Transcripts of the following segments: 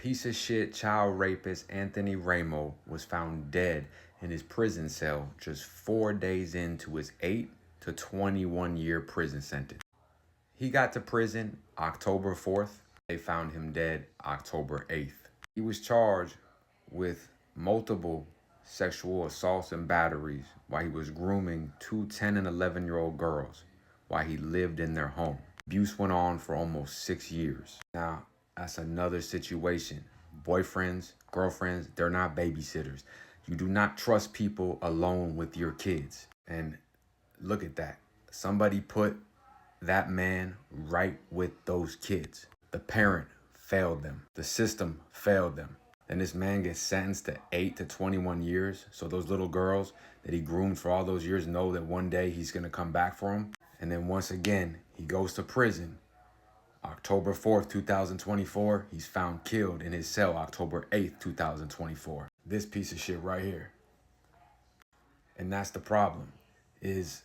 Piece of shit child rapist Anthony Raimo was found dead in his prison cell just 4 days into his 8 to 21 year prison sentence. He got to prison October 4th. They found him dead October 8th. He was charged with multiple sexual assaults and batteries while he was grooming two 10 and 11-year-old girls while he lived in their home. Abuse went on for almost 6 years. Now, that's another situation. Boyfriends, girlfriends, they're not babysitters. You do not trust people alone with your kids. And look at that. Somebody put that man right with those kids. The parent failed them. The system failed them. Then this man gets sentenced to 8 to 21 years. So those little girls that he groomed for all those years know that one day he's going to come back for them. And then once again, he goes to prison. October 4th, 2024, he's found killed in his cell October 8th, 2024. This piece of shit right here. And that's the problem, is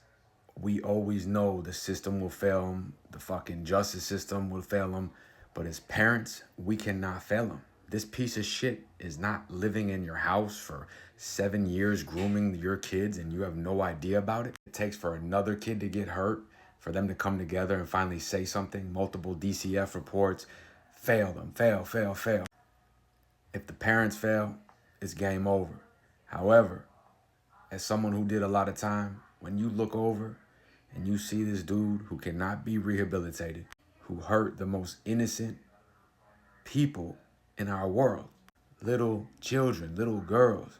we always know the system will fail him, the fucking justice system will fail him, but as parents, we cannot fail him. This piece of shit is not living in your house for 7 years grooming your kids and you have no idea about it. It takes for another kid to get hurt, for them to come together and finally say something. Multiple DCF reports, fail them, fail. If the parents fail, it's game over. However, as someone who did a lot of time, when you look over and you see this dude who cannot be rehabilitated, who hurt the most innocent people in our world, little children, little girls,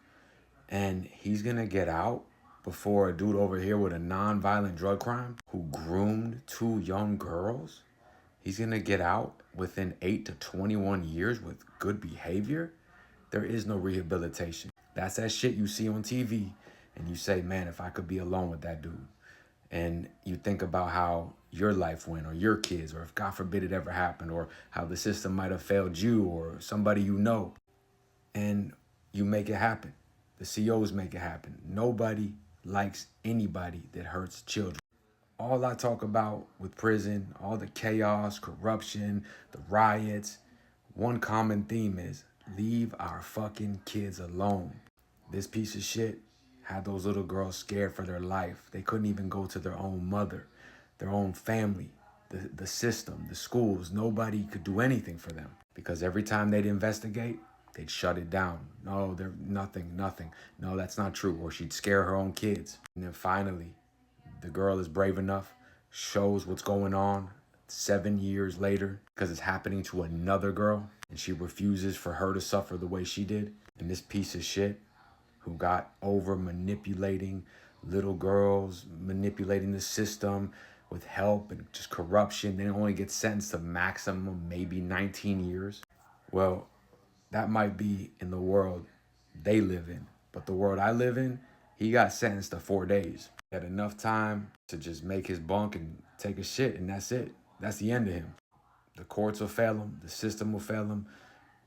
and he's gonna get out before a dude over here with a non-violent drug crime who groomed two young girls, he's gonna get out within 8 to 21 years with good behavior. There is no rehabilitation. That's that shit you see on TV and you say, man, if I could be alone with that dude. And you think about how your life went, or your kids, or if God forbid it ever happened, or how the system might have failed you or somebody you know, and you make it happen. The COs make it happen. Nobody likes anybody that hurts children. All I talk about with prison, all the chaos, corruption, the riots, one common theme is leave our fucking kids alone. This piece of shit had those little girls scared for their life. They couldn't even go to their own mother, their own family, the system, the schools. Nobody could do anything for them because every time they'd investigate, they'd shut it down. No, they're nothing. No, that's not true. Or she'd scare her own kids. And then finally, the girl is brave enough, shows what's going on 7 years later because it's happening to another girl. And she refuses for her to suffer the way she did. And this piece of shit who got over manipulating little girls, manipulating the system with help and just corruption, then only gets sentenced to maximum maybe 19 years. Well, that might be in the world they live in. But the world I live in, he got sentenced to 4 days. He had enough time to just make his bunk and take a shit, and that's it. That's the end of him. The courts will fail him. The system will fail him.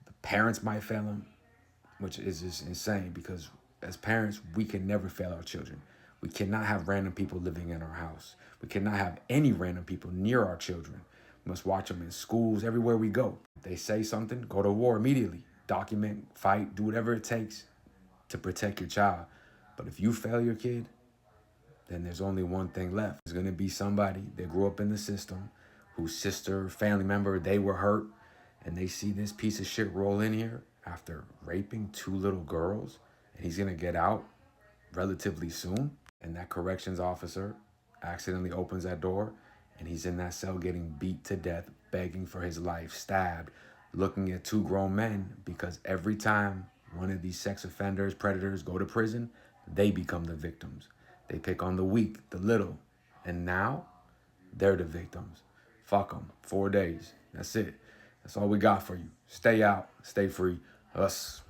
The parents might fail him, which is just insane because as parents, we can never fail our children. We cannot have random people living in our house. We cannot have any random people near our children. We must watch them in schools, everywhere we go. If they say something, go to war immediately. Document, fight, do whatever it takes to protect your child. But if you fail your kid, then there's only one thing left. There's gonna be somebody that grew up in the system, whose sister, family member, they were hurt, and they see this piece of shit roll in here after raping two little girls, and he's gonna get out relatively soon, and that corrections officer accidentally opens that door, and he's in that cell getting beat to death, begging for his life, stabbed, looking at two grown men, because every time one of these sex offenders, predators go to prison, they become the victims. They pick on the weak, the little, and now they're the victims. Fuck them. 4 days. That's it. That's all we got for you. Stay out. Stay free. Us.